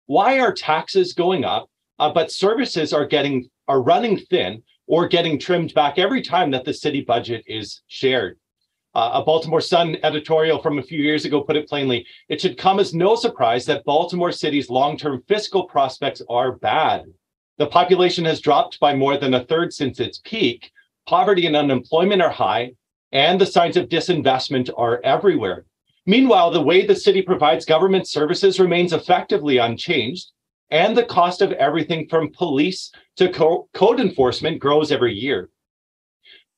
Why are taxes going up, but services are running thin or getting trimmed back every time that the city budget is shared? A Baltimore Sun editorial from a few years ago put it plainly: it should come as no surprise that Baltimore City's long-term fiscal prospects are bad. The population has dropped by more than a third since its peak. Poverty and unemployment are high, and the signs of disinvestment are everywhere. Meanwhile, the way the city provides government services remains effectively unchanged, and the cost of everything from police to code enforcement grows every year.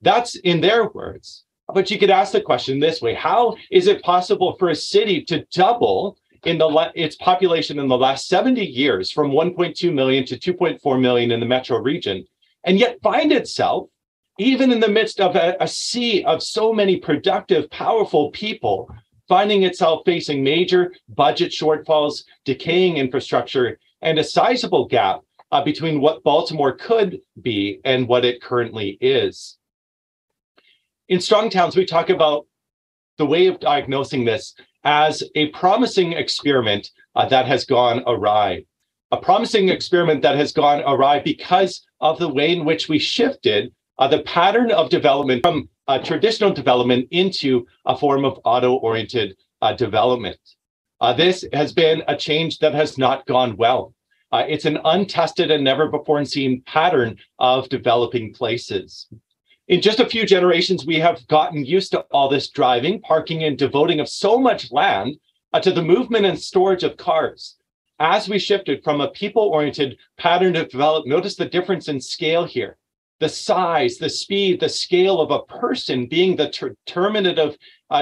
That's in their words. But you could ask the question this way: how is it possible for a city to double its population in the last 70 years, from 1.2 million to 2.4 million in the metro region, and yet find itself, even in the midst of a sea of so many productive, powerful people, finding itself facing major budget shortfalls, decaying infrastructure, and a sizable gap between what Baltimore could be and what it currently is? In Strong Towns, we talk about the way of diagnosing this as a promising experiment that has gone awry. A promising experiment that has gone awry because of the way in which we shifted the pattern of development from traditional development into a form of auto-oriented development. This has been a change that has not gone well. It's an untested and never before seen pattern of developing places. In just a few generations, we have gotten used to all this driving, parking, and devoting of so much land to the movement and storage of cars. As we shifted from a people-oriented pattern of development, notice the difference in scale here. The size, the speed, the scale of a person being the determinative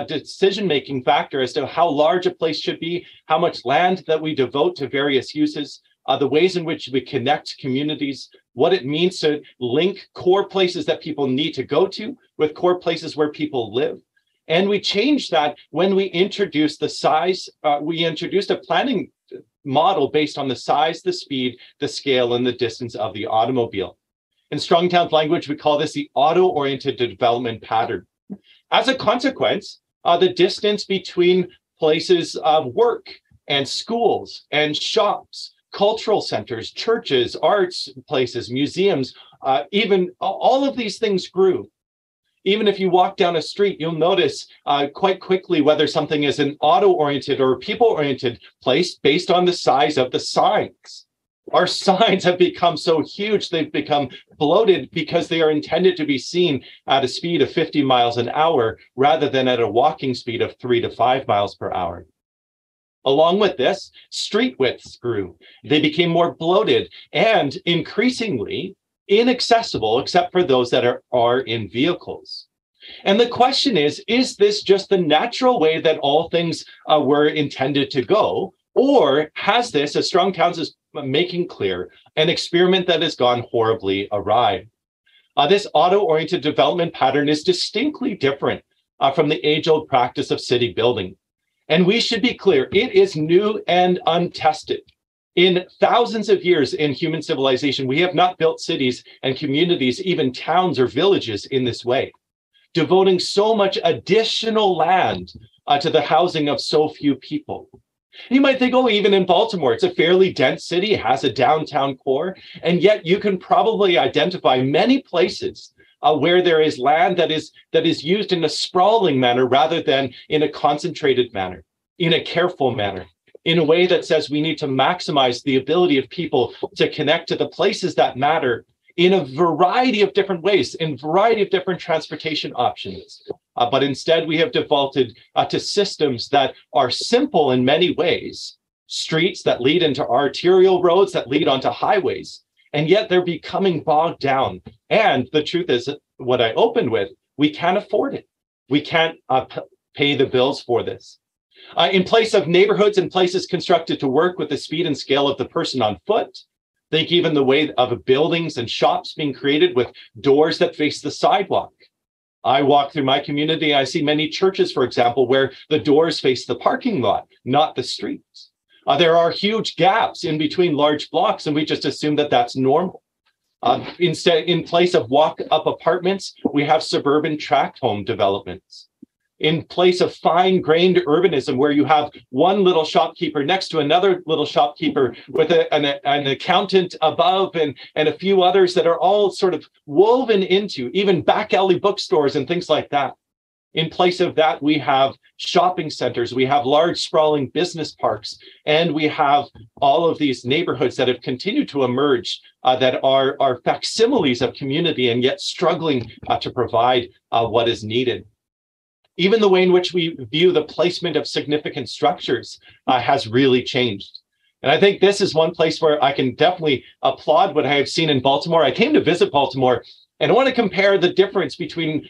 decision-making factor as to how large a place should be, how much land that we devote to various uses, the ways in which we connect communities, what it means to link core places that people need to go to with core places where people live. And we changed that when we introduced the size, we introduced a planning model based on the size, the speed, the scale, and the distance of the automobile. In Strong Towns language, we call this the auto-oriented development pattern. As a consequence, the distance between places of work and schools and shops, cultural centers, churches, arts places, museums, even all of these things grew. Even if you walk down a street, you'll notice quite quickly whether something is an auto-oriented or people-oriented place based on the size of the signs. Our signs have become so huge, they've become bloated because they are intended to be seen at a speed of 50 miles an hour rather than at a walking speed of 3 to 5 miles per hour. Along with this, street widths grew. They became more bloated and increasingly inaccessible except for those that are in vehicles. And the question is this just the natural way that all things were intended to go? Or has this, as Strong Towns is making clear, an experiment that has gone horribly awry? This auto-oriented development pattern is distinctly different from the age-old practice of city building. And we should be clear, it is new and untested. In thousands of years in human civilization, we have not built cities and communities, even towns or villages in this way, devoting so much additional land to the housing of so few people. You might think, oh, even in Baltimore, it's a fairly dense city, has a downtown core, and yet you can probably identify many places where there is land that is used in a sprawling manner rather than in a concentrated manner, in a careful manner, in a way that says we need to maximize the ability of people to connect to the places that matter in a variety of different ways, in a variety of different transportation options. But instead, we have defaulted to systems that are simple in many ways, streets that lead into arterial roads that lead onto highways, and yet they're becoming bogged down. And the truth is, what I opened with, we can't afford it. We can't pay the bills for this. In place of neighborhoods and places constructed to work with the speed and scale of the person on foot, think even the way of buildings and shops being created with doors that face the sidewalk. I walk through my community, I see many churches, for example, where the doors face the parking lot, not the streets. There are huge gaps in between large blocks, and we just assume that that's normal. Instead, in place of walk-up apartments, we have suburban tract home developments. in place of fine-grained urbanism where you have one little shopkeeper next to another little shopkeeper with an accountant above and a few others that are all sort of woven into even back alley bookstores and things like that. In place of that, we have shopping centers, we have large sprawling business parks, and we have all of these neighborhoods that have continued to emerge that are facsimiles of community and yet struggling to provide what is needed. Even the way in which we view the placement of significant structures has really changed. And I think this is one place where I can definitely applaud what I have seen in Baltimore. I came to visit Baltimore, and I want to compare the difference between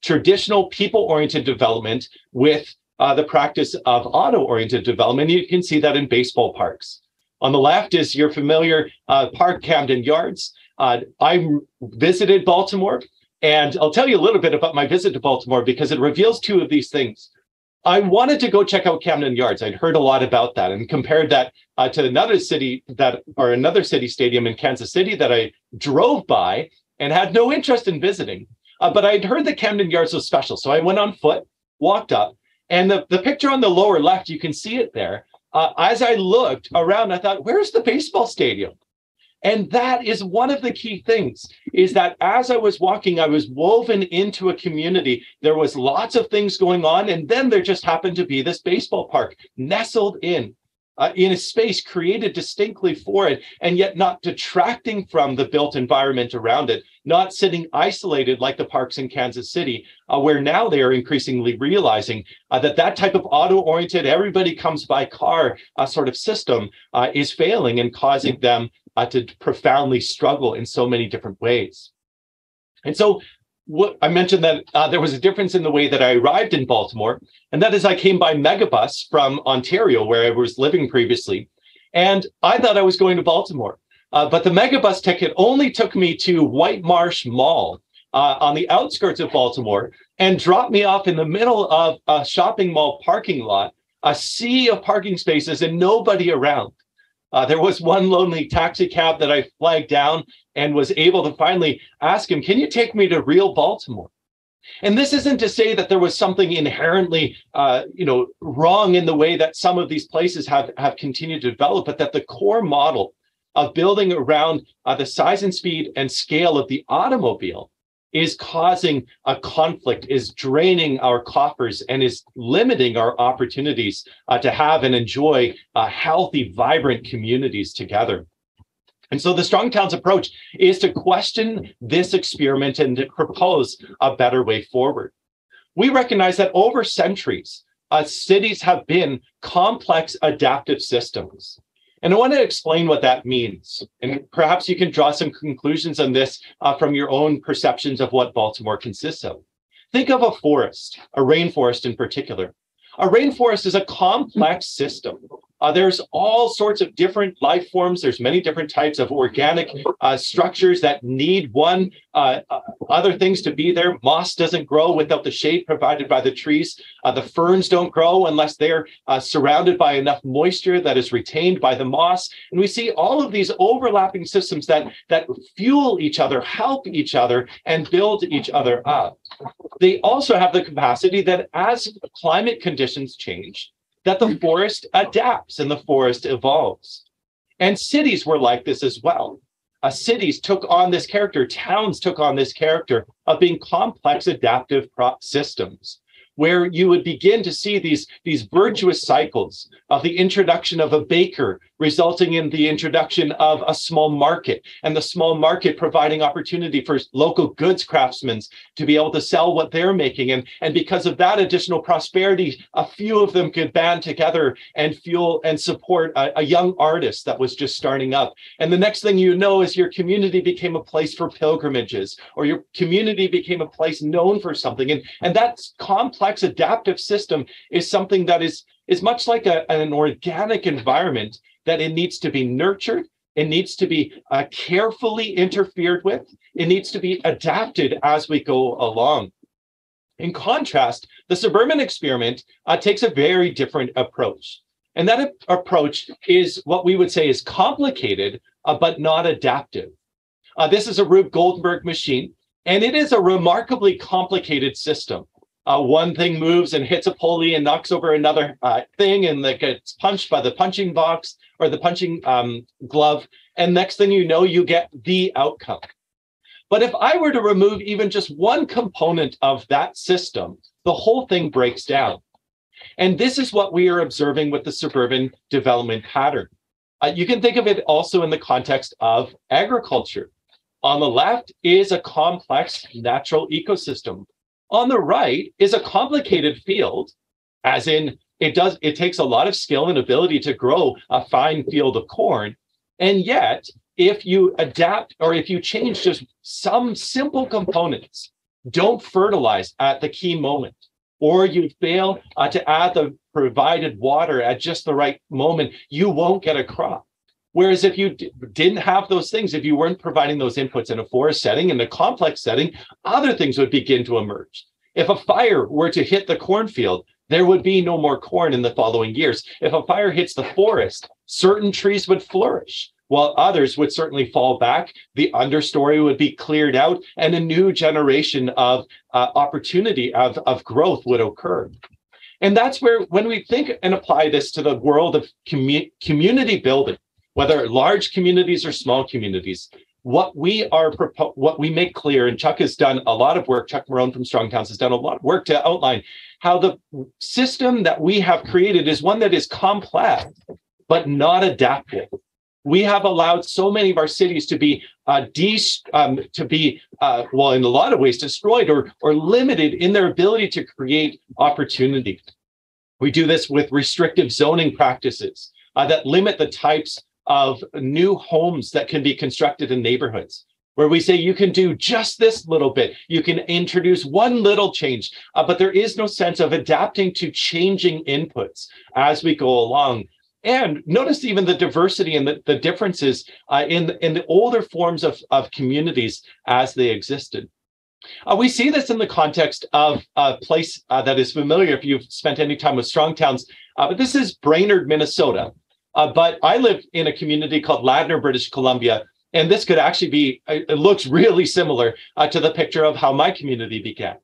traditional people-oriented development with the practice of auto-oriented development. You can see that in baseball parks. On the left is your familiar park, Camden Yards. I visited Baltimore, and I'll tell you a little bit about my visit to Baltimore because it reveals two of these things. I wanted to go check out Camden Yards. I'd heard a lot about that and compared that to another city stadium in Kansas City that I drove by and had no interest in visiting. But I'd heard that Camden Yards was special. So I went on foot, walked up, and the picture on the lower left, you can see it there. As I looked around, I thought, where's the baseball stadium? And that is one of the key things, is that as I was walking, I was woven into a community. There was lots of things going on. And then there just happened to be this baseball park nestled in a space created distinctly for it, and yet not detracting from the built environment around it, not sitting isolated like the parks in Kansas City, where now they are increasingly realizing that type of auto-oriented, everybody comes by car sort of system is failing and causing them to profoundly struggle in so many different ways. And so what I mentioned that there was a difference in the way that I arrived in Baltimore, and that is I came by Megabus from Ontario, where I was living previously, and I thought I was going to Baltimore. But the Megabus ticket only took me to White Marsh Mall on the outskirts of Baltimore and dropped me off in the middle of a shopping mall parking lot, a sea of parking spaces and nobody around. There was one lonely taxi cab that I flagged down and was able to finally ask him, can you take me to real Baltimore? And this isn't to say that there was something inherently wrong in the way that some of these places have continued to develop, but that the core model of building around the size and speed and scale of the automobile is causing a conflict, is draining our coffers, and is limiting our opportunities to have and enjoy healthy, vibrant communities together. And so the Strong Towns approach is to question this experiment and to propose a better way forward. We recognize that over centuries, cities have been complex adaptive systems. And I want to explain what that means. And perhaps you can draw some conclusions on this from your own perceptions of what Baltimore consists of. Think of a forest, a rainforest in particular. A rainforest is a complex system. There's all sorts of different life forms. There's many different types of organic structures that need other things to be there. Moss doesn't grow without the shade provided by the trees. The ferns don't grow unless they're surrounded by enough moisture that is retained by the moss. And we see all of these overlapping systems that fuel each other, help each other, and build each other up. They also have the capacity that as climate conditions change, that the forest adapts and the forest evolves. And cities were like this as well. Cities took on this character, towns took on this character of being complex adaptive systems, where you would begin to see these virtuous cycles of the introduction of a baker resulting in the introduction of a small market, and the small market providing opportunity for local goods craftsmen to be able to sell what they're making. And because of that additional prosperity, a few of them could band together and fuel and support a young artist that was just starting up. And the next thing you know is your community became a place for pilgrimages, or your community became a place known for something. And that complex adaptive system is something that is much like an organic environment, that it needs to be nurtured, it needs to be carefully interfered with, it needs to be adapted as we go along. In contrast, the suburban experiment takes a very different approach. And that approach is what we would say is complicated, but not adaptive. This is a Rube Goldberg machine, and it is a remarkably complicated system. One thing moves and hits a pulley and knocks over another thing, and that gets punched by the punching box or the punching glove. And next thing you know, you get the outcome. But if I were to remove even just one component of that system, the whole thing breaks down. And this is what we are observing with the suburban development pattern. You can think of it also in the context of agriculture. On the left is a complex natural ecosystem. On the right is a complicated field, as in it takes a lot of skill and ability to grow a fine field of corn. And yet, if you adapt or if you change just some simple components, don't fertilize at the key moment, or you fail to add the provided water at just the right moment, you won't get a crop. Whereas if you didn't have those things, if you weren't providing those inputs in a forest setting, in a complex setting, other things would begin to emerge. If a fire were to hit the cornfield, there would be no more corn in the following years. If a fire hits the forest, certain trees would flourish, while others would certainly fall back. The understory would be cleared out, and a new generation of opportunity of growth would occur. And that's where, when we think and apply this to the world of community building, whether large communities or small communities, what we make clear, and Chuck has done a lot of work, Chuck Marohn from Strong Towns has done a lot of work to outline how the system that we have created is one that is complex, but not adaptive. We have allowed so many of our cities to be, well, in a lot of ways, destroyed or limited in their ability to create opportunity. We do this with restrictive zoning practices that limit the types of new homes that can be constructed in neighborhoods, where we say you can do just this little bit, you can introduce one little change, but there is no sense of adapting to changing inputs as we go along. And notice even the diversity and the differences in the older forms of communities as they existed. We see this in the context of a place that is familiar if you've spent any time with Strong Towns, but this is Brainerd, Minnesota. But I live in a community called Ladner, British Columbia, and this could actually be, it looks really similar to the picture of how my community began.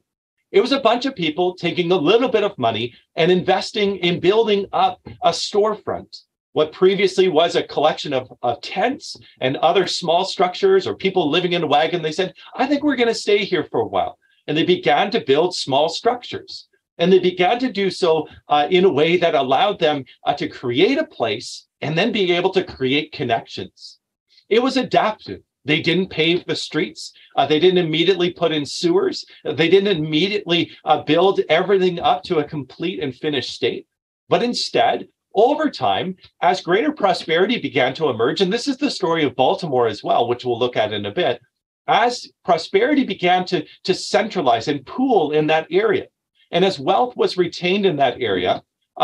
It was a bunch of people taking a little bit of money and investing in building up a storefront. What previously was a collection of tents and other small structures or people living in a wagon, they said, I think we're going to stay here for a while. And they began to build small structures. And they began to do so in a way that allowed them to create a place and then be able to create connections. It was adaptive. They didn't pave the streets. They didn't immediately put in sewers. They didn't immediately build everything up to a complete and finished state. But instead, over time, as greater prosperity began to emerge, and this is the story of Baltimore as well, which we'll look at in a bit, as prosperity began to centralize and pool in that area, and as wealth was retained in that area,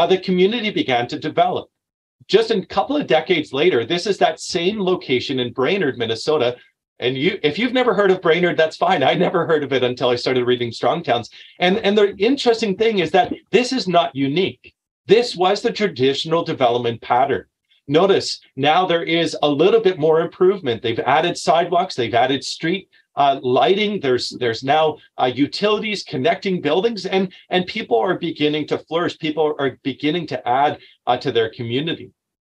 the community began to develop. Just a couple of decades later, this is that same location in Brainerd, Minnesota. And if you've never heard of Brainerd, that's fine. I never heard of it until I started reading Strong Towns. And the interesting thing is that this is not unique. This was the traditional development pattern. Notice now there is a little bit more improvement. They've added sidewalks, they've added street lighting. There's now utilities connecting buildings, and people are beginning to flourish. People are beginning to add to their community.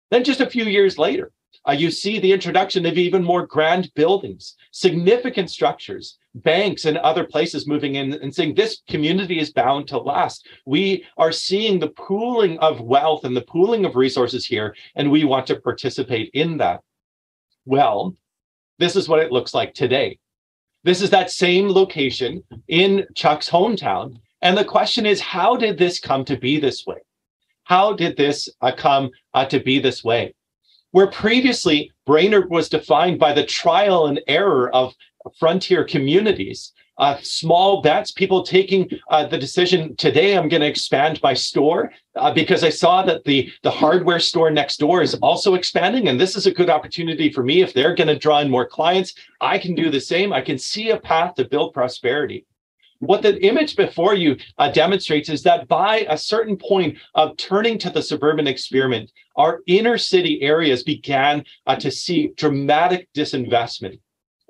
Then just a few years later, you see the introduction of even more grand buildings, significant structures, banks and other places moving in and saying this community is bound to last. We are seeing the pooling of wealth and the pooling of resources here, and we want to participate in that. Well, this is what it looks like today. This is that same location in Chuck's hometown. And the question is, how did this come to be this way? How did this come to be this way? Where previously Brainerd was defined by the trial and error of frontier communities, small bets, people taking the decision, today I'm going to expand my store because I saw that the hardware store next door is also expanding. And this is a good opportunity for me. If they're going to draw in more clients, I can do the same. I can see a path to build prosperity. What the image before you demonstrates is that by a certain point of turning to the suburban experiment, our inner city areas began to see dramatic disinvestment.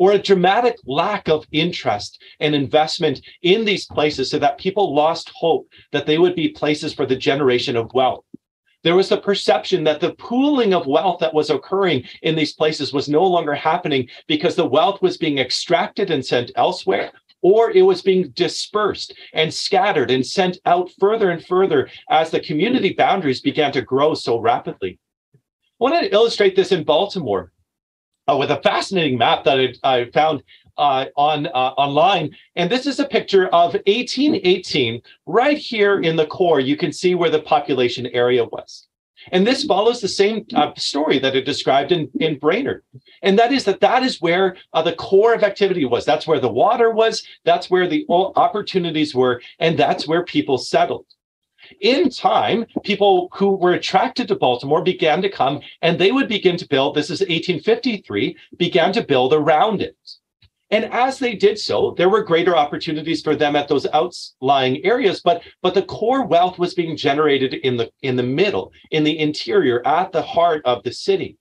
or a dramatic lack of interest and investment in these places so that people lost hope that they would be places for the generation of wealth. There was the perception that the pooling of wealth that was occurring in these places was no longer happening because the wealth was being extracted and sent elsewhere, or it was being dispersed and scattered and sent out further and further as the community boundaries began to grow so rapidly. I want to illustrate this in Baltimore with a fascinating map that I found online. And this is a picture of 1818. Right here in the core, you can see where the population area was. And this follows the same story that it described in Brainerd. And that is where the core of activity was. That's where the water was. That's where the opportunities were. And that's where people settled. In time, people who were attracted to Baltimore began to come, and they would begin to build, this is 1853, began to build around it. And as they did so, there were greater opportunities for them at those outlying areas, but the core wealth was being generated in the middle, in the interior, at the heart of the city.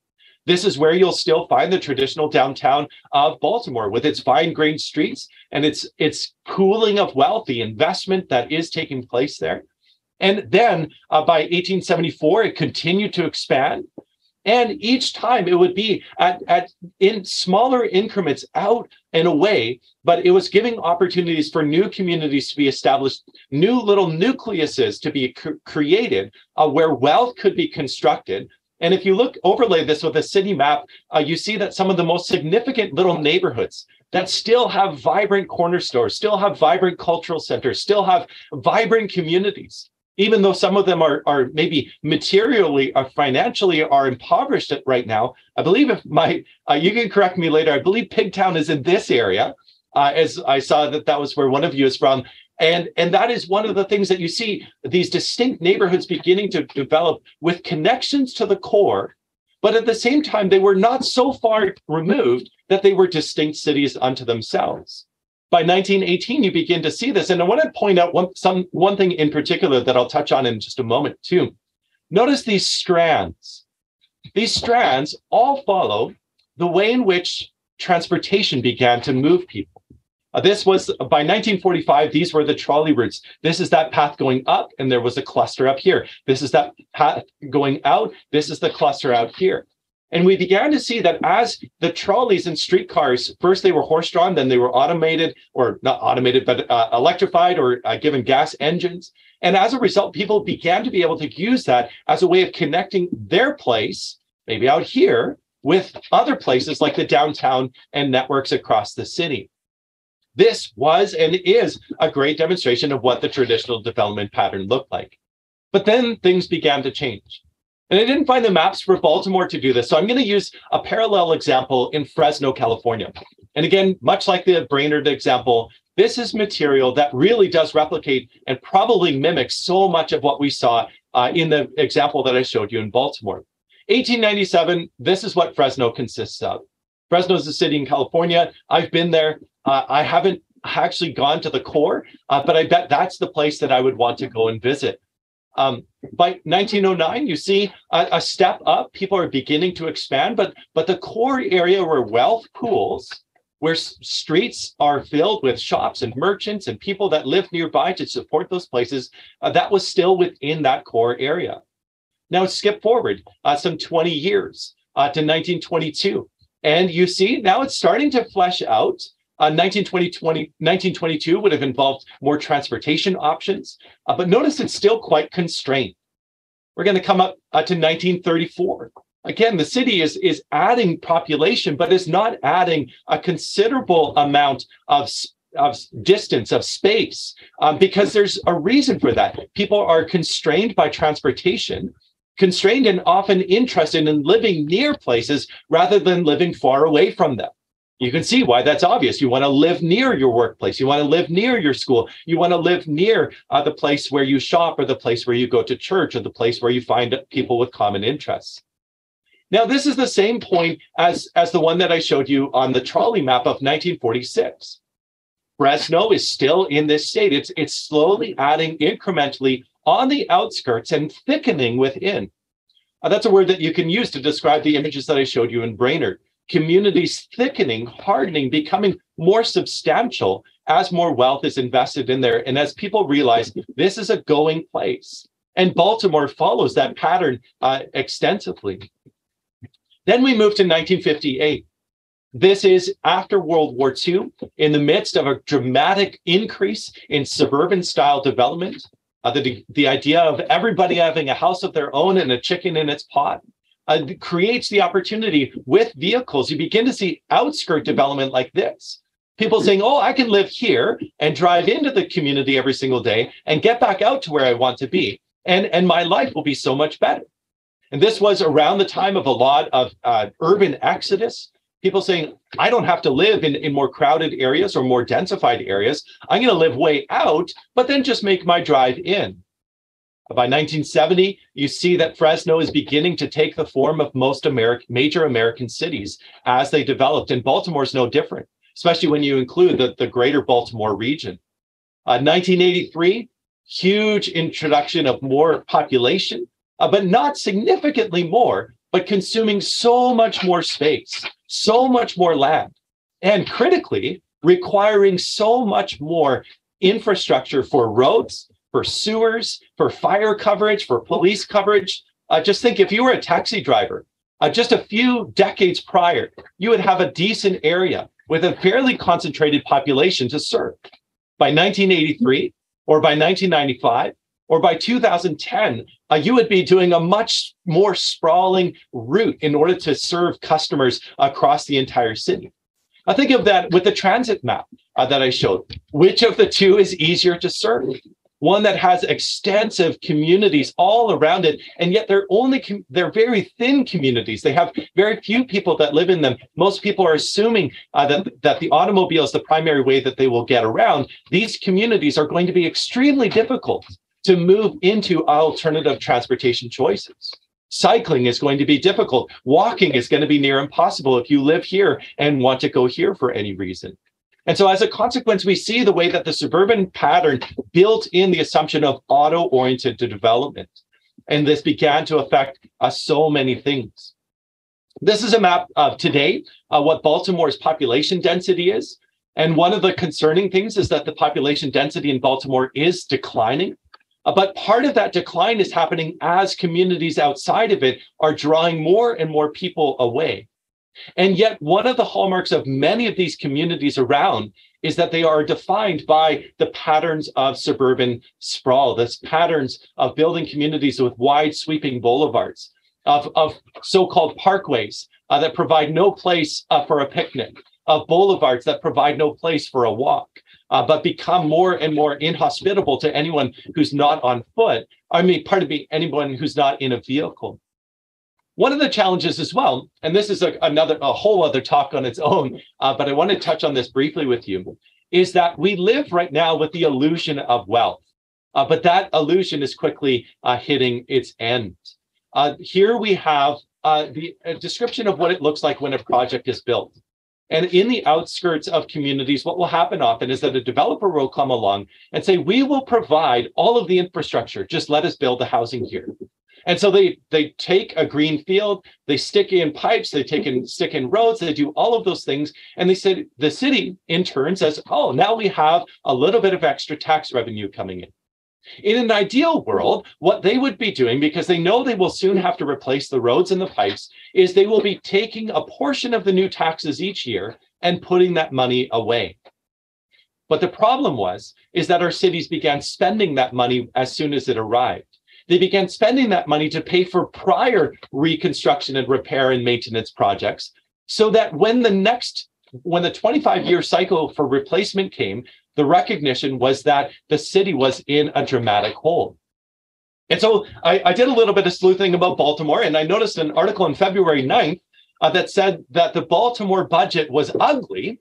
This is where you'll still find the traditional downtown of Baltimore with its fine-grained streets and its pooling of wealth, the investment that is taking place there. And then by 1874, it continued to expand. And each time it would be in smaller increments out and away, but it was giving opportunities for new communities to be established, new little nucleuses to be created where wealth could be constructed. And if you overlay this with a city map, you see that some of the most significant little neighborhoods that still have vibrant corner stores, still have vibrant cultural centers, still have vibrant communities. Even though some of them are maybe materially or financially are impoverished right now, I believe you can correct me later, I believe Pigtown is in this area, as I saw that was where one of you is from. And that is one of the things that you see, these distinct neighborhoods beginning to develop with connections to the core, but at the same time, they were not so far removed that they were distinct cities unto themselves. By 1918, you begin to see this. And I want to point out one thing in particular that I'll touch on in just a moment, too. Notice these strands. These strands all follow the way in which transportation began to move people. This was, by 1945, these were the trolley routes. This is that path going up, and there was a cluster up here. This is that path going out. This is the cluster out here. And we began to see that as the trolleys and streetcars, first they were horse-drawn, then they were automated, or not automated, but electrified or given gas engines. And as a result, people began to be able to use that as a way of connecting their place, maybe out here, with other places like the downtown and networks across the city. This was and is a great demonstration of what the traditional development pattern looked like. But then things began to change. And I didn't find the maps for Baltimore to do this. So I'm going to use a parallel example in Fresno, California. And again, much like the Brainerd example, this is material that really does replicate and probably mimics so much of what we saw in the example that I showed you in Baltimore. 1897, this is what Fresno consists of. Fresno is a city in California. I've been there. I haven't actually gone to the core, but I bet that's the place that I would want to go and visit. By 1909, you see a step up. People are beginning to expand, but the core area where wealth pools, where streets are filled with shops and merchants and people that live nearby to support those places, that was still within that core area. Now skip forward some 20 years to 1922, and you see now it's starting to flesh out. 1922 would have involved more transportation options, but notice it's still quite constrained. We're going to come up to 1934. Again, the city is adding population, but is not adding a considerable amount of distance, of space, because there's a reason for that. People are constrained by transportation, constrained and often interested in living near places rather than living far away from them. You can see why that's obvious. You want to live near your workplace. You want to live near your school. You want to live near the place where you shop, or the place where you go to church, or the place where you find people with common interests. Now, this is the same point as the one that I showed you on the trolley map of 1946. Fresno is still in this state. It's slowly adding incrementally on the outskirts and thickening within. That's a word that you can use to describe the images that I showed you in Brainerd. communities thickening, hardening, becoming more substantial as more wealth is invested in there. And as people realize this is a going place. And Baltimore follows that pattern extensively. Then we move to 1958. This is after World War II, in the midst of a dramatic increase in suburban style development. The idea of everybody having a house of their own and a chicken in its pot creates the opportunity with vehicles. You begin to see outskirt development like this. People saying, oh, I can live here and drive into the community every single day and get back out to where I want to be. And my life will be so much better. And this was around the time of a lot of urban exodus. People saying, I don't have to live in more crowded areas or more densified areas. I'm going to live way out, but then just make my drive in. By 1970, you see that Fresno is beginning to take the form of most major American cities as they developed. And Baltimore is no different, especially when you include the greater Baltimore region. 1983, huge introduction of more population, but not significantly more, but consuming so much more space, so much more land, and critically, requiring so much more infrastructure for roads, for sewers, for fire coverage, for police coverage. Just think if you were a taxi driver, just a few decades prior, you would have a decent area with a fairly concentrated population to serve. By 1983, or by 1995, or by 2010, you would be doing a much more sprawling route in order to serve customers across the entire city. I think of that with the transit map that I showed. Which of the two is easier to serve? One that has extensive communities all around it, and yet they're very thin communities. They have very few people that live in them. Most people are assuming that the automobile is the primary way that they will get around. These communities are going to be extremely difficult to move into alternative transportation choices. Cycling is going to be difficult. Walking is going to be near impossible if you live here and want to go here for any reason. And so as a consequence, we see the way that the suburban pattern built in the assumption of auto-oriented development. And this began to affect so many things. This is a map of today, what Baltimore's population density is. And one of the concerning things is that the population density in Baltimore is declining. But part of that decline is happening as communities outside of it are drawing more and more people away. And yet one of the hallmarks of many of these communities around is that they are defined by the patterns of suburban sprawl, the patterns of building communities with wide sweeping boulevards, of so-called parkways that provide no place for a picnic, of boulevards that provide no place for a walk. But become more and more inhospitable to anyone who's not on foot. Anyone who's not in a vehicle. One of the challenges as well, and this is a whole other talk on its own, but I want to touch on this briefly with you, is that we live right now with the illusion of wealth, but that illusion is quickly hitting its end. Here we have a description of what it looks like when a project is built. And in the outskirts of communities, what will happen often is that a developer will come along and say, we will provide all of the infrastructure, just let us build the housing here. And so they take a green field, they stick in pipes, stick in roads, they do all of those things. And they said, the city in turn says, oh, now we have a little bit of extra tax revenue coming in. In an ideal world, what they would be doing, because they know they will soon have to replace the roads and the pipes, is they will be taking a portion of the new taxes each year and putting that money away. But the problem is that our cities began spending that money as soon as it arrived. They began spending that money to pay for prior reconstruction and repair and maintenance projects, so that when the 25-year cycle for replacement came, the recognition was that the city was in a dramatic hole. And so I did a little bit of sleuthing about Baltimore, and I noticed an article on February 9th that said that the Baltimore budget was ugly.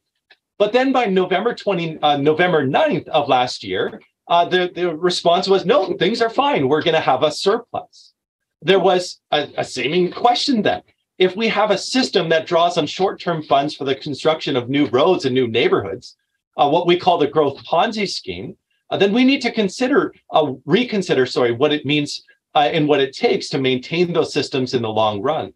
But then by November 9th of last year, the response was, no, things are fine. We're going to have a surplus. There was a seeming question then. If we have a system that draws on short-term funds for the construction of new roads and new neighborhoods, what we call the growth Ponzi scheme, then we need to reconsider what it means and what it takes to maintain those systems in the long run.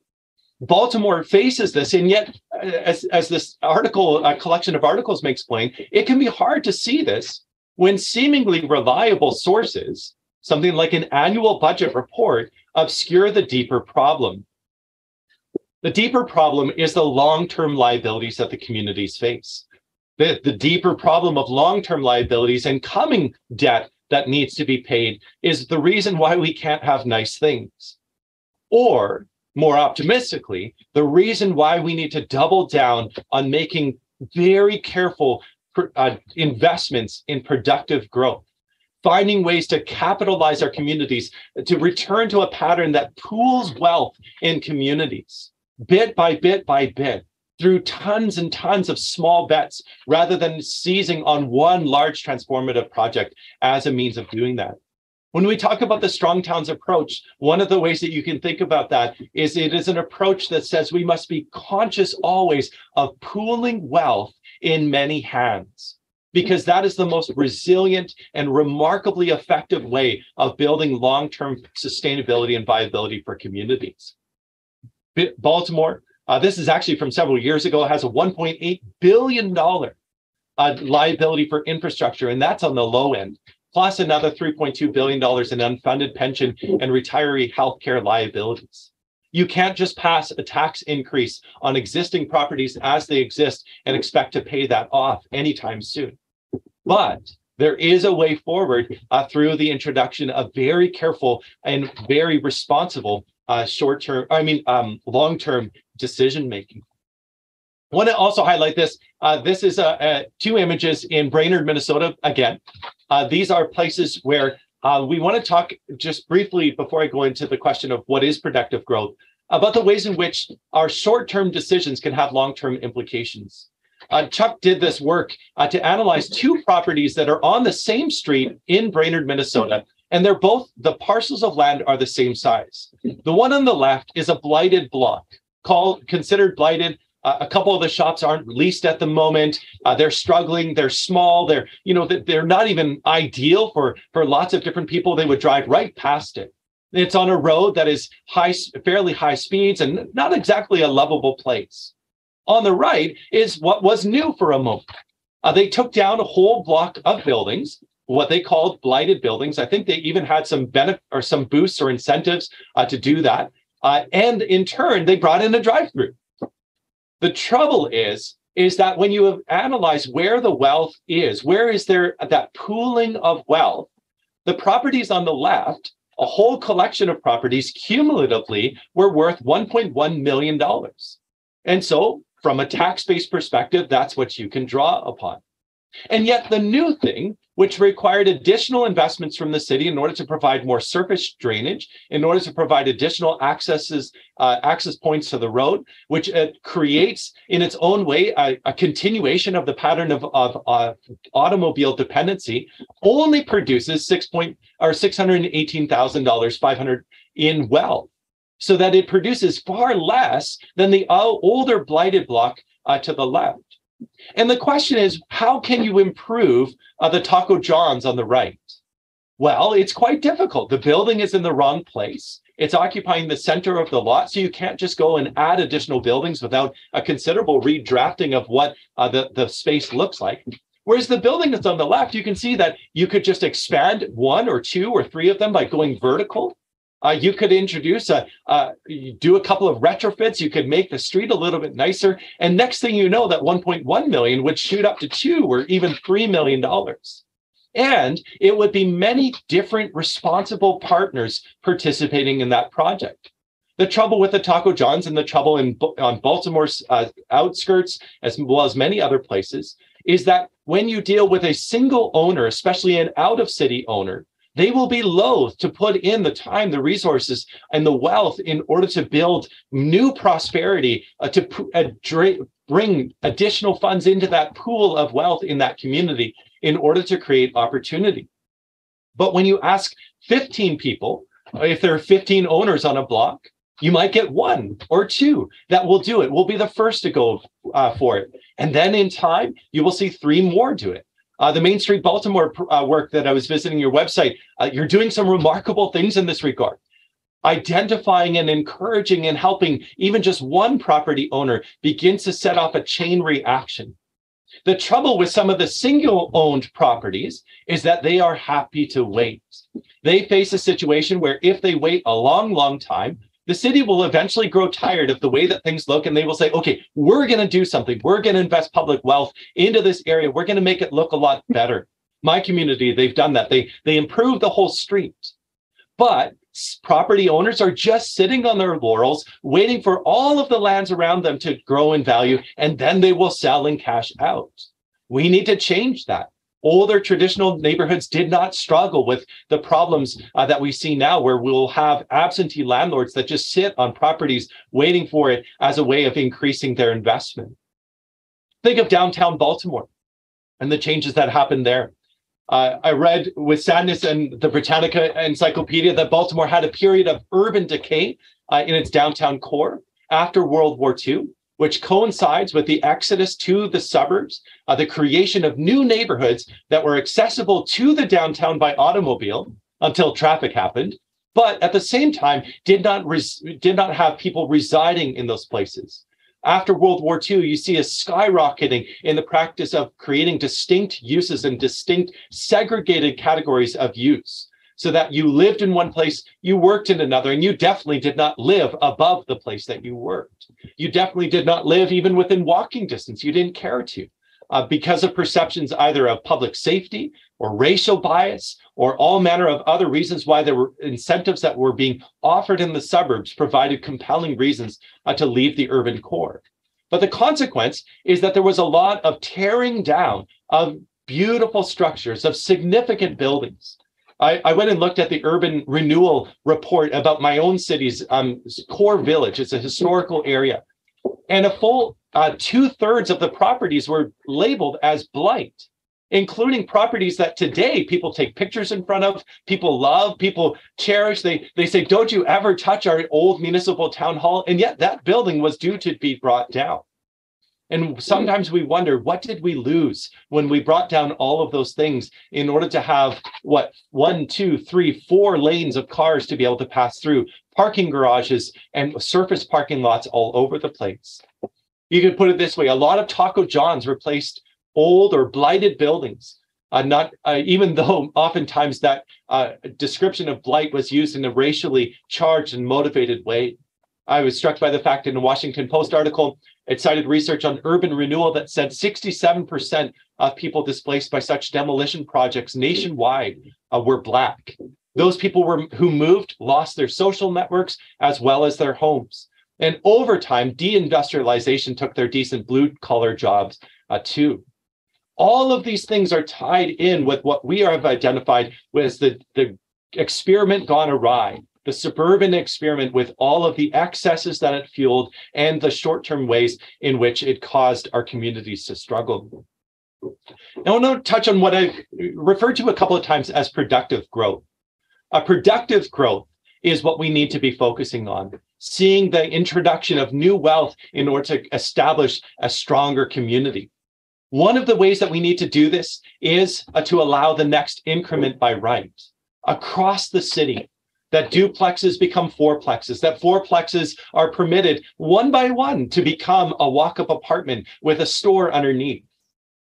Baltimore faces this, and yet, as this article, a collection of articles makes plain, it can be hard to see this when seemingly reliable sources, something like an annual budget report, obscure the deeper problem. The deeper problem is the long-term liabilities that the communities face. The deeper problem of long-term liabilities and coming debt that needs to be paid is the reason why we can't have nice things. Or, more optimistically, the reason why we need to double down on making very careful investments in productive growth, finding ways to capitalize our communities, to return to a pattern that pools wealth in communities, bit by bit by bit, through tons and tons of small bets, rather than seizing on one large transformative project as a means of doing that. When we talk about the Strong Towns approach, one of the ways that you can think about that is it is an approach that says we must be conscious always of pooling wealth in many hands, because that is the most resilient and remarkably effective way of building long-term sustainability and viability for communities. Baltimore, this is actually from several years ago, has a $1.8 billion liability for infrastructure, and that's on the low end, plus another $3.2 billion in unfunded pension and retiree healthcare liabilities. You can't just pass a tax increase on existing properties as they exist and expect to pay that off anytime soon. But there is a way forward through the introduction of very careful and very responsible long-term decision-making. I want to also highlight this. This is two images in Brainerd, Minnesota. Again, these are places where we want to talk just briefly before I go into the question of what is productive growth, about the ways in which our short-term decisions can have long-term implications. Chuck did this work to analyze two properties that are on the same street in Brainerd, Minnesota, and they're both, the parcels of land are the same size. The one on the left is a blighted block, considered blighted. A couple of the shops aren't leased at the moment. They're struggling. They're small. They're not even ideal for lots of different people. They would drive right past it. It's on a road that is fairly high speeds and not exactly a lovable place. On the right is what was new for a moment. They took down a whole block of buildings, what they called blighted buildings. I think they even had some benefit or some boosts or incentives to do that. And in turn, they brought in a drive-through. The trouble is that when you have analyzed where the wealth is, where is there that pooling of wealth, the properties on the left, a whole collection of properties cumulatively were worth $1.1 million. And so from a tax-based perspective, that's what you can draw upon. And yet the new thing, which required additional investments from the city in order to provide more surface drainage, in order to provide additional access points to the road, which creates in its own way a continuation of the pattern of automobile dependency, only produces $618,500 in wealth, so that it produces far less than the older blighted block to the left. And the question is, how can you improve the Taco John's on the right? Well, it's quite difficult. The building is in the wrong place. It's occupying the center of the lot, so you can't just go and add additional buildings without a considerable redrafting of what the space looks like. Whereas the building that's on the left, you can see that you could just expand one or two or three of them by going vertical. You could introduce do a couple of retrofits. You could make the street a little bit nicer. And next thing you know, that 1.1 million would shoot up to $2 or even $3 million. And it would be many different responsible partners participating in that project. The trouble with the Taco John's and the trouble on Baltimore's outskirts, as well as many other places, is that when you deal with a single owner, especially an out-of-city owner, they will be loath to put in the time, the resources, and the wealth in order to build new prosperity, to bring additional funds into that pool of wealth in that community in order to create opportunity. But when you ask 15 people, if there are 15 owners on a block, you might get one or two that will do it, will be the first to go for it. And then in time, you will see 3 more do it. The Main Street Baltimore work that I was visiting your website, you're doing some remarkable things in this regard. identifying and encouraging and helping even just one property owner begins to set off a chain reaction. The trouble with some of the single-owned properties is that they are happy to wait. They face a situation where if they wait a long, long time, the city will eventually grow tired of the way that things look, and they will say, okay, we're going to do something. We're going to invest public wealth into this area. We're going to make it look a lot better. My community, they've done that. They improve the whole street. But property owners are just sitting on their laurels, waiting for all of the lands around them to grow in value, and then they will sell and cash out. We need to change that. Older traditional neighborhoods did not struggle with the problems that we see now, where we'll have absentee landlords that just sit on properties waiting for it as a way of increasing their investment. Think of downtown Baltimore and the changes that happened there. I read with sadness in the Britannica Encyclopedia that Baltimore had a period of urban decay in its downtown core after World War II, which coincides with the exodus to the suburbs, the creation of new neighborhoods that were accessible to the downtown by automobile until traffic happened, but at the same time did not have people residing in those places. After World War II, you see a skyrocketing in the practice of creating distinct uses and distinct segregated categories of use, so that you lived in one place, you worked in another, and you definitely did not live above the place that you worked. You definitely did not live even within walking distance. You didn't care to, because of perceptions either of public safety or racial bias or all manner of other reasons why there were incentives that were being offered in the suburbs provided compelling reasons to leave the urban core. But the consequence is that there was a lot of tearing down of beautiful structures, of significant buildings. I went and looked at the urban renewal report about my own city's core village. It's a historical area. And a full 2/3 of the properties were labeled as blight, including properties that today people take pictures in front of, people love, people cherish. They say, don't you ever touch our old municipal town hall? And yet that building was due to be brought down. And sometimes we wonder, what did we lose when we brought down all of those things in order to have, 1, 2, 3, 4 lanes of cars to be able to pass through, parking garages and surface parking lots all over the place? You could put it this way, a lot of Taco John's replaced old or blighted buildings, even though oftentimes that description of blight was used in a racially charged and motivated way. I was struck by the fact in a Washington Post article, it cited research on urban renewal that said 67% of people displaced by such demolition projects nationwide were Black. Those people who moved lost their social networks as well as their homes. And over time, deindustrialization took their decent blue-collar jobs too. All of these things are tied in with what we have identified as the experiment gone awry, the suburban experiment, with all of the excesses that it fueled and the short-term ways in which it caused our communities to struggle. Now, I want to touch on what I've referred to a couple of times as productive growth. A productive growth is what we need to be focusing on, seeing the introduction of new wealth in order to establish a stronger community. One of the ways that we need to do this is to allow the next increment by right across the city, that duplexes become fourplexes, that fourplexes are permitted one by one to become a walk-up apartment with a store underneath.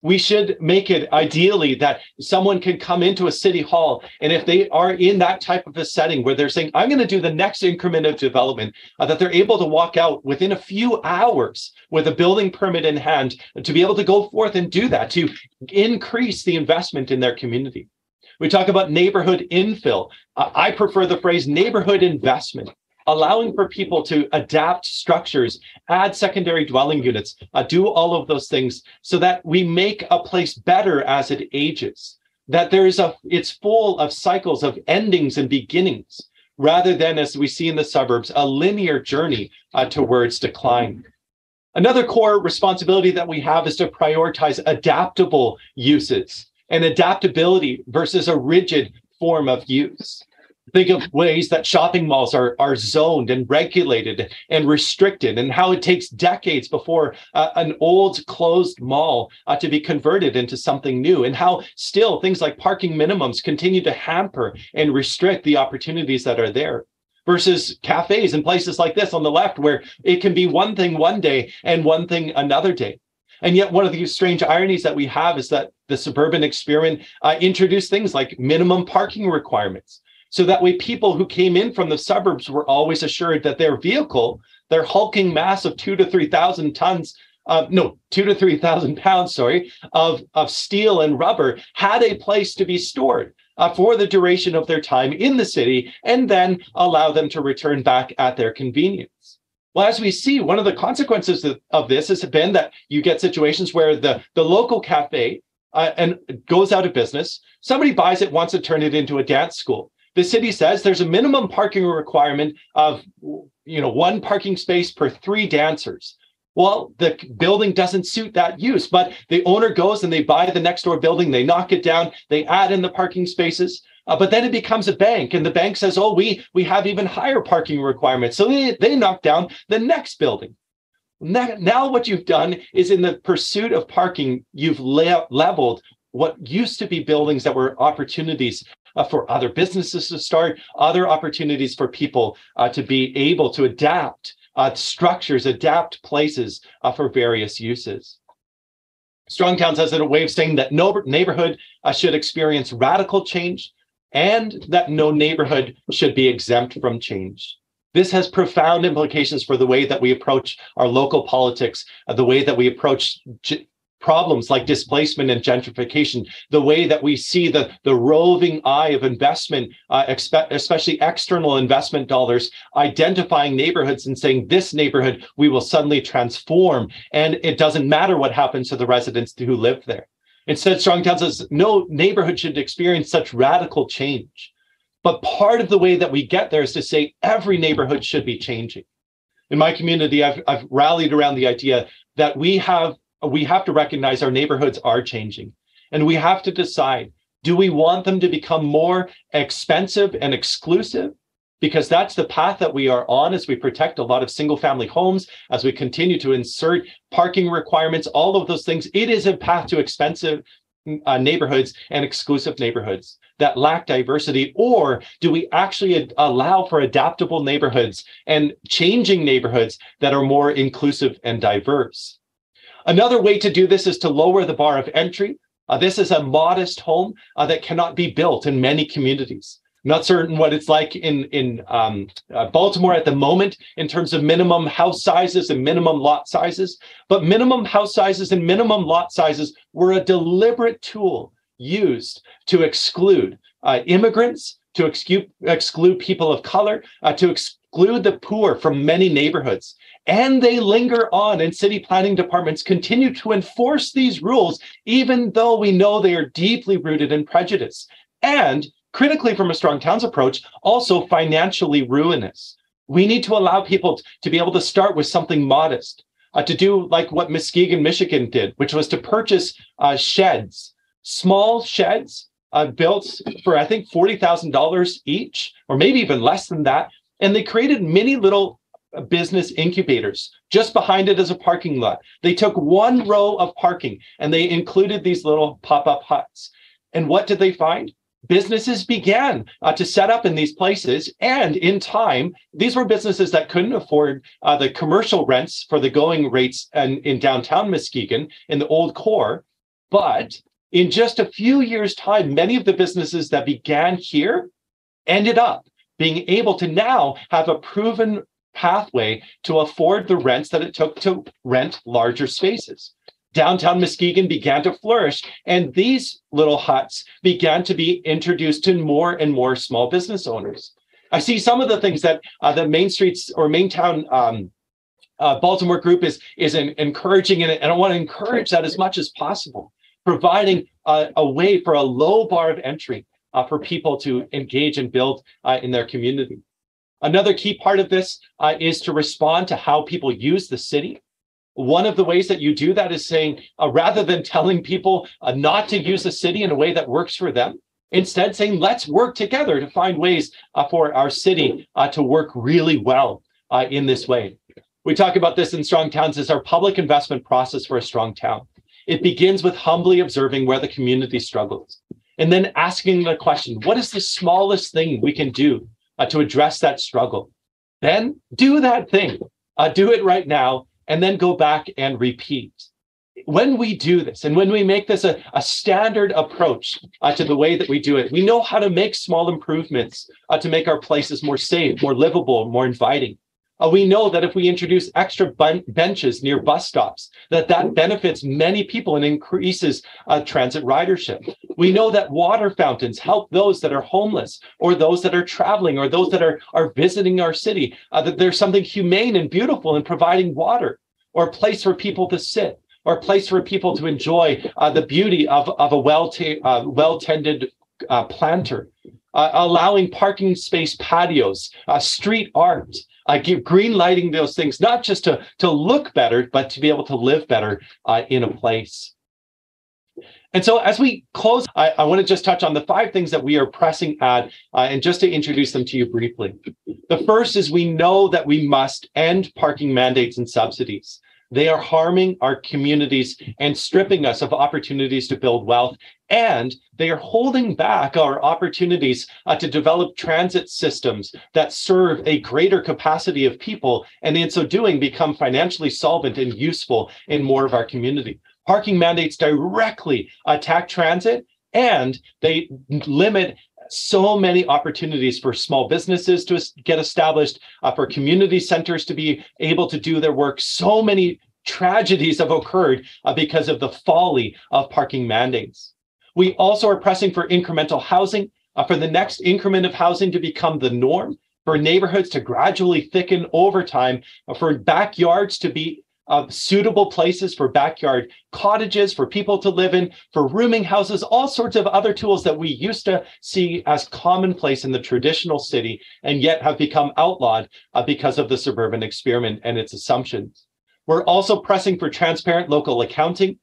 We should make it ideally that someone can come into a city hall, and if they are in that type of a setting where they're saying, I'm going to do the next increment of development, that they're able to walk out within a few hours with a building permit in hand to be able to go forth and do that, to increase the investment in their community. We talk about neighborhood infill. I prefer the phrase neighborhood investment, allowing for people to adapt structures, add secondary dwelling units, do all of those things so that we make a place better as it ages, that it's full of cycles of endings and beginnings, rather than, as we see in the suburbs, a linear journey towards decline. Another core responsibility that we have is to prioritize adaptable uses and adaptability versus a rigid form of use. Think of ways that shopping malls are zoned and regulated and restricted, and how it takes decades before an old closed mall to be converted into something new, and how still things like parking minimums continue to hamper and restrict the opportunities that are there, versus cafes and places like this on the left, where it can be one thing one day and one thing another day. And yet one of the strange ironies that we have is that the suburban experiment introduced things like minimum parking requirements. So that way people who came in from the suburbs were always assured that their vehicle, their hulking mass of 2,000 to 3,000 tons, 2,000 to 3,000 pounds, of steel and rubber had a place to be stored for the duration of their time in the city, and then allow them to return back at their convenience. Well, as we see, one of the consequences of this has been that you get situations where the local cafe and goes out of business. Somebody buys it, wants to turn it into a dance school. The city says there's a minimum parking requirement of, one parking space per 3 dancers. Well, the building doesn't suit that use, but the owner goes and they buy the next door building, they knock it down, they add in the parking spaces, but then it becomes a bank, and the bank says, oh, we have even higher parking requirements. So they knock down the next building. Now what you've done is, in the pursuit of parking, you've leveled what used to be buildings that were opportunities for other businesses to start, other opportunities for people to be able to adapt structures, adapt places for various uses. Strong Towns has a way of saying that no neighborhood should experience radical change, and that no neighborhood should be exempt from change. This has profound implications for the way that we approach our local politics, the way that we approach problems like displacement and gentrification, the way that we see the roving eye of investment, especially external investment dollars, identifying neighborhoods and saying, this neighborhood we will suddenly transform, and it doesn't matter what happens to the residents who live there. Instead, Strong Towns says no neighborhood should experience such radical change. But part of the way that we get there is to say every neighborhood should be changing. In my community, I've rallied around the idea that we have to recognize our neighborhoods are changing. And we have to decide, do we want them to become more expensive and exclusive? Because that's the path that we are on as we protect a lot of single family homes, as we continue to insert parking requirements, all of those things. It is a path to expensive neighborhoods and exclusive neighborhoods that lack diversity. Or do we actually allow for adaptable neighborhoods and changing neighborhoods that are more inclusive and diverse? Another way to do this is to lower the bar of entry. This is a modest home that cannot be built in many communities. Not certain what it's like in Baltimore at the moment in terms of minimum house sizes and minimum lot sizes, but minimum house sizes and minimum lot sizes were a deliberate tool used to exclude immigrants, to exclude people of color, to exclude the poor from many neighborhoods. And they linger on, and city planning departments continue to enforce these rules, even though we know they are deeply rooted in prejudice. And critically, from a Strong Towns approach, also financially ruinous. We need to allow people to be able to start with something modest, to do like what Muskegon, Michigan did, which was to purchase sheds, small sheds built for, I think, $40,000 each, or maybe even less than that. And they created many little business incubators just behind it as a parking lot. They took one row of parking and they included these little pop-up huts. And what did they find? Businesses began to set up in these places, and in time, these were businesses that couldn't afford the commercial rents for the going rates in downtown Muskegon in the old core. But in just a few years' time, many of the businesses that began here ended up being able to now have a proven pathway to afford the rents that it took to rent larger spaces. Downtown Muskegon began to flourish, and these little huts began to be introduced to more and more small business owners. I see some of the things that the Main Streets or Maintown Baltimore group is encouraging, and I want to encourage that as much as possible, providing a way for a low bar of entry for people to engage and build in their community. Another key part of this is to respond to how people use the city. One of the ways that you do that is saying, rather than telling people not to use the city in a way that works for them, instead saying, let's work together to find ways for our city to work really well in this way. We talk about this in Strong Towns as our public investment process for a strong town. It begins with humbly observing where the community struggles, and then asking the question, what is the smallest thing we can do to address that struggle, then do that thing. Do it right now, and then go back and repeat. When we do this, and when we make this a standard approach to the way that we do it, we know how to make small improvements to make our places more safe, more livable, more inviting. We know that if we introduce extra benches near bus stops, that benefits many people and increases transit ridership. We know that water fountains help those that are homeless, or those that are traveling, or those that are visiting our city, that there's something humane and beautiful in providing water, or a place for people to sit, or a place for people to enjoy the beauty of a well-tended planter, allowing parking space patios, street art, green lighting, those things, not just to look better, but to be able to live better in a place. And so as we close, I want to just touch on the 5 things that we are pressing at, and just to introduce them to you briefly. The first is we know that we must end parking mandates and subsidies. They are harming our communities and stripping us of opportunities to build wealth, and they are holding back our opportunities to develop transit systems that serve a greater capacity of people, and in so doing become financially solvent and useful in more of our community. Parking mandates directly attack transit, and they limit so many opportunities for small businesses to get established, for community centers to be able to do their work. So many tragedies have occurred because of the folly of parking mandates. We also are pressing for incremental housing, for the next increment of housing to become the norm, for neighborhoods to gradually thicken over time, for backyards to be suitable places for backyard cottages for people to live in, for rooming houses, all sorts of other tools that we used to see as commonplace in the traditional city and yet have become outlawed because of the suburban experiment and its assumptions. We're also pressing for transparent local accounting,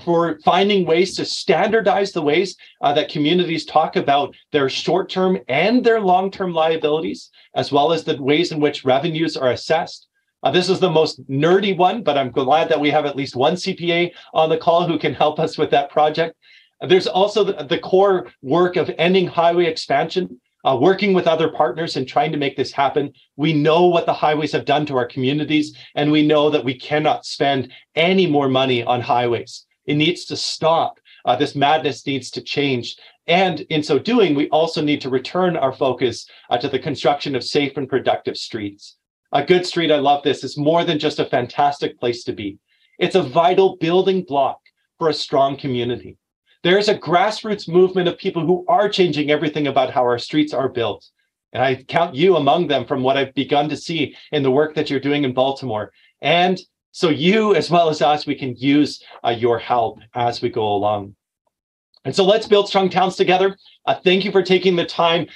for finding ways to standardize the ways that communities talk about their short-term and their long-term liabilities, as well as the ways in which revenues are assessed. This is the most nerdy one, but I'm glad that we have at least one CPA on the call who can help us with that project. There's also the core work of ending highway expansion, working with other partners and trying to make this happen. We know what the highways have done to our communities, and we know that we cannot spend any more money on highways. It needs to stop. This madness needs to change. And in so doing, we also need to return our focus to the construction of safe and productive streets. A good street, I love this, is more than just a fantastic place to be. It's a vital building block for a strong community. There's a grassroots movement of people who are changing everything about how our streets are built. And I count you among them from what I've begun to see in the work that you're doing in Baltimore. And so you, as well as us, we can use your help as we go along. And so let's build strong towns together. Thank you for taking the time